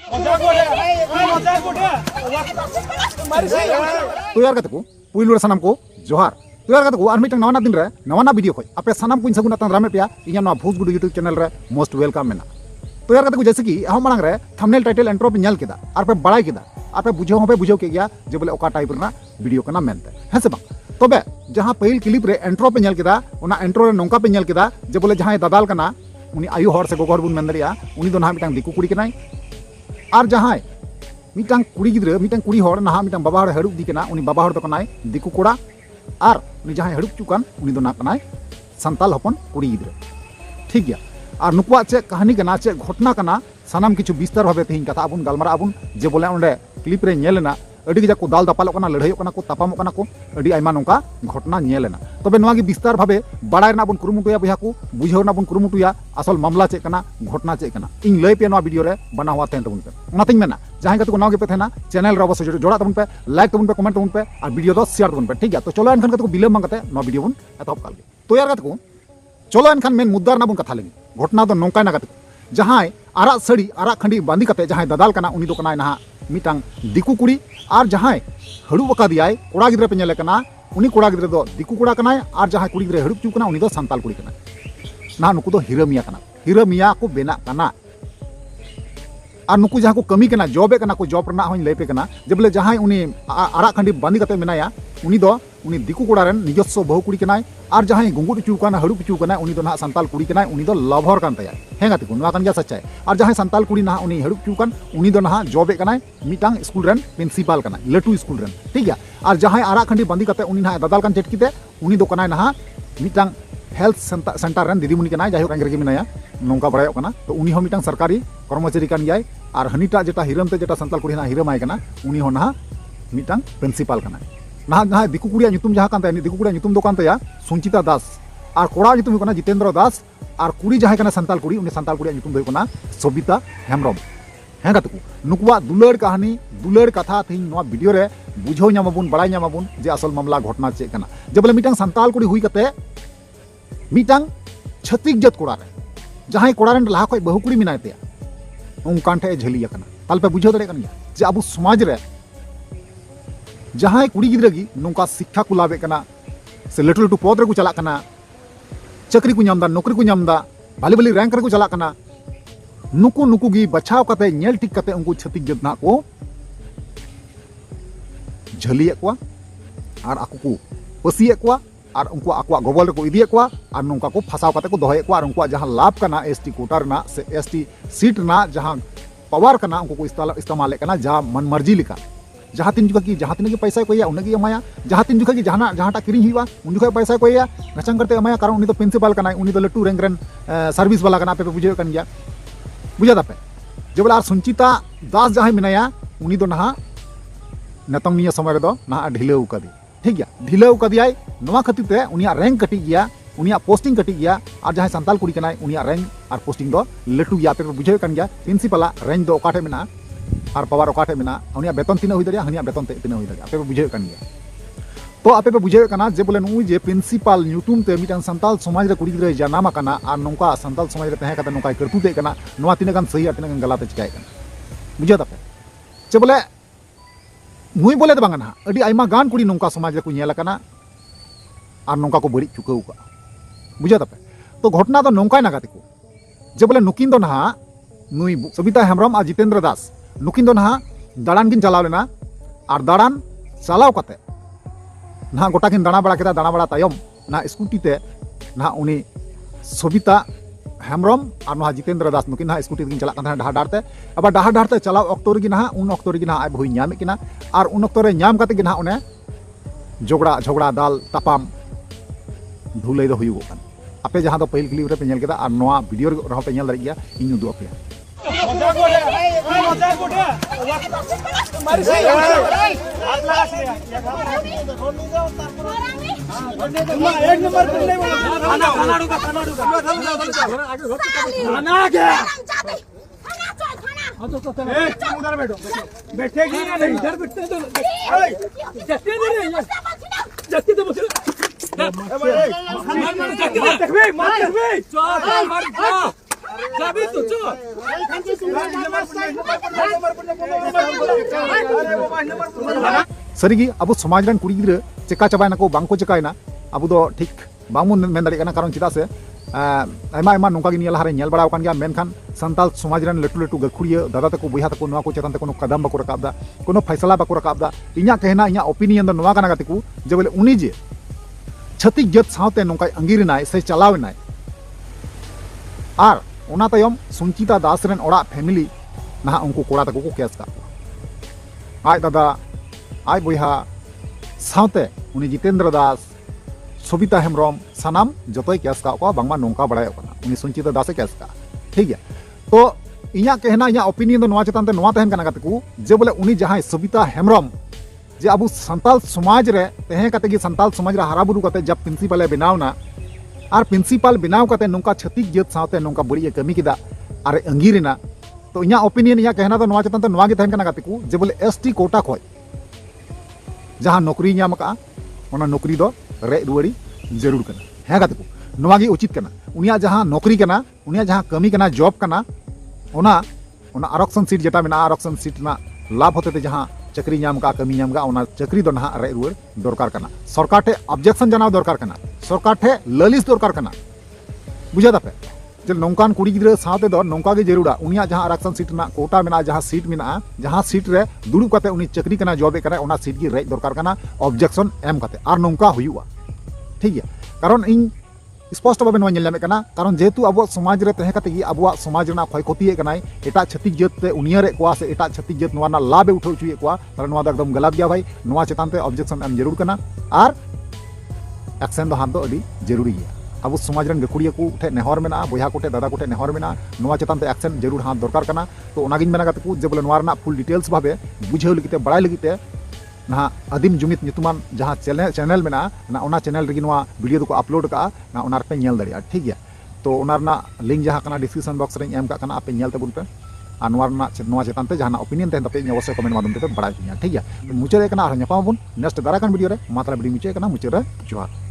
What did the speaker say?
तो यार कहते को पुइलु सानाम को जोहार तो यार कहते को आर मिटन नवाना दिन रे नवाना वीडियो खय आपे सानाम को सगुन आतन रामे पेया इया नवा भोज गुडू यूट्यूब चैनल रे मोस्ट वेलकम मेना तो यार कहते को जैसे कि हम मांग रे थंबनेल टाइटल एंट्रो पे नेल केदा आर पे बड़ाई केदा आर पे बुझाव के गया जे बोले ओका टाइप रना वीडियो कना मेनते है से बांग तबे जहां पहिल क्लिप रे एंट्रो पे नेल केदा उना एंट्रो रे नोंका पे नेल केदा जे बोले जहां दादाल कना उनी आयु हर से गोगोर बुन मेन दरिया उनी दो ना मिटांग दिकु कुड़ी कनाय आर जहां मिटांग कुड़ी गिद्रा मिटांग कुड़ी हर ना मिटांग बाबा हर हड़ुक दी कना उनी बाबा हर दो कनाय दिकु कोड़ा आर उनी जहां हड़ुक चुकान उनी दो ना कनाय संताल हपन कुड़ी गिद्रा ठीक गया आर नुकुआ चे कहानी कना चे घटना कना सानाम किछु विस्तार भावे तेहिं कथा आबुन गालमारा आबुन जे बोले ओंडे क्लिप रे नेलेना अड़ी गिजा को दाल दापालो कना लड़ाई कना को तापामो कना को अड़ी आयमा नोंका घटना नेलेना तबे नोआ गी विस्तार भावे बाडाय ना बुन कुरुमुटुया बया को बुझाव ना बुन कुरुमुटुया असल मामला चे कना घटना चे कना इन लय पे नोआ वीडियो रे बना हुआ तेन तबुन पे ओनातिन मेना जहां कते को नोआ गे पे थेना चैनल रे अवश्य जोड़ा तबुन पे लाइक तबुन पे कमेंट तबुन पे और वीडियो दो शेयर तबुन पे ठीक है तो चलो एनखान कते को बिलम मांग कते नोआ वीडियो बुन एतहब काल गे तो यार कते को चलो एनखान मेन मुद्दा ना बुन कथा लगी घटना दो नोंका ना कते जहां आरा सड़ी आरा खंडी बांधी कते जहां दादाल कना उनी दो कनाय ना मिटांग दिकु कुड़ी और जहां हड़ुब अकादियाय कोड़ा गिद्रा पे नेले कना उनी कोड़ा गिद्रा दो दिकु कोड़ा कनाय और जहां कुड़ी गिद्रा हड़ुब चु कना उनी दो संताल कुड़ी कना ना नुकु दो हिरमिया को बेना कना और नुकु जहां को कमी कना जॉबे कना को जॉब रना होइन लेपे कना जबले जहां उनी आरा खंडी बांधी कते मेनाया उनी दो उनी दिकु कोड़ा रेन निजस्व बहु कुड़ी कनाय और जहां गुंगुट चु कना हड़ुब चु कना उनी दो ना संताल कुड़ी कनाय उनी दो लभर कान तया हेंगा तिकु नोआ कान गया सच्चाई और जहां संताल कुड़ी ना उनी हड़ुब चु कन उनी दो ना जॉबे कनाय मिटांग स्कूल रेन प्रिंसिपल कना लटू स्कूल रेन ठीक है और जहां आरा खंडी बांधी कते उनी ना दादाल कान चेट किते उनी दो कनाय ना मिटांग हेल्थ सेंटर रेन दीदीमुनि कनाय जाय अंग्रेज गे मिनाया नोंका बड़ायो कना तो उनी हो मिटांग सरकारी कर्मचारी कान गयाय और हनीटा जेटा हिरम ते जेटा संताल कुड़ी ना हिरमाय कना उनी हो ना मिटांग प्रिंसिपल कना ना ना दिकु कुड़िया नितुम जहां कान तया दिकु कुड़िया नितुम दो कान तया सुंचिता दास और कोड़ा नितुम कना जितेंद्र दास और कुड़ी जहां कना संताल कुड़ी उनी संताल कुड़िया नितुम दो कना सबिता हेमरम हैं कतकु नुकुआ दुलड़ कहानी दुलड़ कथा थिन नोआ वीडियो रे बुझो ᱧᱟᱢᱟᱵᱩᱱ बड़ाय ᱧᱟᱢᱟᱵᱩन जे असल मामला घटना चे कना जे बोले मिटांग संताल कुड़ी हुई कते मिटांग छत्तीक जत कोड़ा रे जहां कोड़ा रेन लाहा खय बहु कुड़ी मिनाय तया उनकान ठे झलिया कना ताल पे बुझो दरे कन गया जे अबु समाज रे जहां कुड़ी गिद्रा गी नोंका शिक्षा को लावे कना से लटू लटू पद रे को चला कना चक्री को नामदा नौकरी को नामदा भाली भाली रैंक रे को चला कना नुकु गी बचाव कते नेल टिक कते उनको छत्तीक जत ना को झलिए को और आकु को पसिए को और उनको आकवा गोबल को इदिए को और नोंका को फसाव कते को दोहे को और उनको जहां लाभ कना एसटी कोटा ना से एसटी सीट ना जहां पावर कना उनको को इस्तेमाल कना जहां मन मर्जी लिखा जहां तीन जुगा की जहां तीन के पैसा को या उनगी अमाया जहां तीन जुगा की जहांटा किरिंग हिवा उन जुगा पैसा को या नचंग करते अमाया कारण उनी तो प्रिंसिपल कना उनी तो लटू रैंक रेन सर्विस वाला कना पे बुझे कन गया बुझा दापे जबल आर सुंचिता दास जहां मिनाया उनी दो ना नतंग निया समय रे दो ना ढिलेउ कदी ठीक गया ढिलेउ कदियाय नोवा खातिर ते उनिया रैंक कटी गया उनिया पोस्टिंग कटी गया और जहां संताल कुड़ी कनाय उनिया रैंक और पोस्टिंग दो लटू गया पे बुझे कन गया प्रिंसिपल रैंक दो ओकाठे मेना और पावर ओकाठे मेना उनिया बेतन तीना हुई दरिया हनिया बेतन ते तीना हुई दरिया पे बुझे कन गया तो आपे पे बुझे कना जे बोले नु जे प्रिंसिपल न्यूटन ते मिटांग संताल समाज रे कुड़ी गिद्रा जनामा कना और नोंका संताल समाज रे तहे कते नोंका करतु ते कना नोआ तीना गान सही तीना गान गलत चिकाय कना बुझे तापे जे बोले नुई बोले तो बांगना अडी आयमा गान कुड़ी नोंका समाज रे को नेल कना और नोंका को बड़ी चुकाउ का बुझे तापे तो घटना तो नोंका ना गाते को जे बोले नुकिन दो ना नुई सबिता हेमरम और जितेंद्र दास नुकिन दो ना दाड़ान किन चलाव लेना और दाड़ान चलाव कते ना गोटा किन दाना बड़ा केदा दाना बड़ा तायम ना स्कूटी ते ना उनी सबिता हेमरम और ना जितेंद्र दास नुकिन ना स्कूटी किन चला कन डाहार ते अब डाहार ते चलाव अक्तो रे ना उन अक्तो रे ना आय बहु ᱧᱟᱢ किना और उन अक्तो रे ᱧᱟᱢ कते ना उन्हें झगड़ा दाल तापाम धुलई दो हुयुग कन आपे जहां दो पहिल क्लिप रे पे नेल केदा और नोआ वीडियो रे पे नेल दरे गया इन उदु आपे एक नंबर बैठेगी ना नहीं इधर बैठते तो जस्ते दे रहे जस्ते तो बस मार Sabi tu cu. सरिगी अब समाज रन कुड़ी गिद्रा चेका चाबायना को बांको चेकायना अब दो ठीक बांगमोन मेन दाड़े काना कारण चिदा से आयमा आयमा नोंका गी नियल हारे नेल बड़ाव कान गया मेनखान संताल समाज रन लटू लटू गखुड़िया दादा तको बुया तको नोआ को चेतन ते कोनो कदम बाको रकाबदा कोनो फैसला बाको रकाबदा इन्या कहना इन्या ओपिनियन दो नोआ काना गातिकु जे बोले उनी जे छत्तीक जत सावते नोंका अंगिरनाय से चलावनाय आर ओना तायम सुंचिता दास रन ओड़ा फैमिली ना उनको कोड़ा तको को केस का आय दादा आय बुया सावते उनी जितेंद्र दास सबिता हेम्ब्रम सानाम जतोय केस का को बांगमा नोंका बड़ाय ओकना उनी सुंचिता दास केस का ठीक है तो इन्या कहना इन्या ओपिनियन दो नोआ चेतन ते नोआ तहन काना गातिकु जे बोले उनी जहां सबिता हेम्ब्रम जे अब संताल समाज रे तहे कते गी संताल समाज रे हाराबुरु कते जब प्रिंसिपल बनावना और प्रिंसिपल बनाव कते नोंका छत्तीक जत सावते नोंका बड़ी कमी किदा और अंगीरना तो इन्या ओपिनियन इन्या कहना तो नोआ चेतन ते नोआ गे तहन काना गातिकु जे बोले एसटी कोटा खोय जहां नौकरी नाम का ओना नौकरी दो रे रुवाड़ी जरूर कना है गातिकु नोआ गे उचित कना उनिया जहां नौकरी कना उनिया जहां कमी कना जॉब कना ओना ओना आरक्षण सीट जेटा मेना आरक्षण सीट ना लाभ होते जहां चक्री नाम का कमी नाम का ओना चक्री दो ना रे रुवाड़ दरकार कना सरकार ठे ऑब्जेक्शन जनाव दरकार कना सरकार ठे ललिस दरकार कना बुझा दापे जे नौकान कुड़ी गिद्रा साथे दो नौका गे जरूरा उनिया जहां आरक्षण सीट ना कोटा मेना जहां सीट मेना जहां सीट रे दुड़ुब कते उनी चक्री कना जॉब कना ओना सीट गी रेज दरकार कना ऑब्जेक्शन एम कते आर नौका हुयुआ ठीक है कारण इन स्पष्ट भावे नोआ नेल कना कारण जेहेतु अब समाज रे तहे कते गी अब समाज रे क्षय क्षति कनाय एटा छत्तीक जत ते उनिया रे कोआ से एटा छत्तीक जत नोआ ना लाभ उठाव चुए कोआ तार नोआ द एकदम गलत गया भाई नोआ चेतान ते ऑब्जेक्शन एम जरूर कना आर एक्शन दो हाथ दो अडी जरूरी है अब समाज रन गकुड़िया को ठे नेहर मेना बोया को ठे दादा को ठे नेहर मेना नोआ चेतान ते एक्शन जरूर हाथ दरकार कना तो ओनागिन मेना गाते को जे बोले नोआ रना फुल डिटेल्स भावे बुझेव लगिते बड़ाय लगिते ना आदिम जुमित नितुमान जहां चैनल मेना ना ओना चैनल रेगी नोआ वीडियो को अपलोड का ना ओना पे नेल दाड़िया ठीक है तो ओना रना लिंक जहां कना डिस्क्रिप्शन बॉक्स रे एम का कना आपे नेल तबुन पे आ नोआ चेतान ते जहां ओपिनियन तहन तपे अवश्य कमेंट माध्यम ते बड़ाय ठीक है मुचे रे कना आर नेपाबुन नेक्स्ट दारा कान वीडियो रे मात्रा वीडियो मुचे कना मुचे रे जोहार।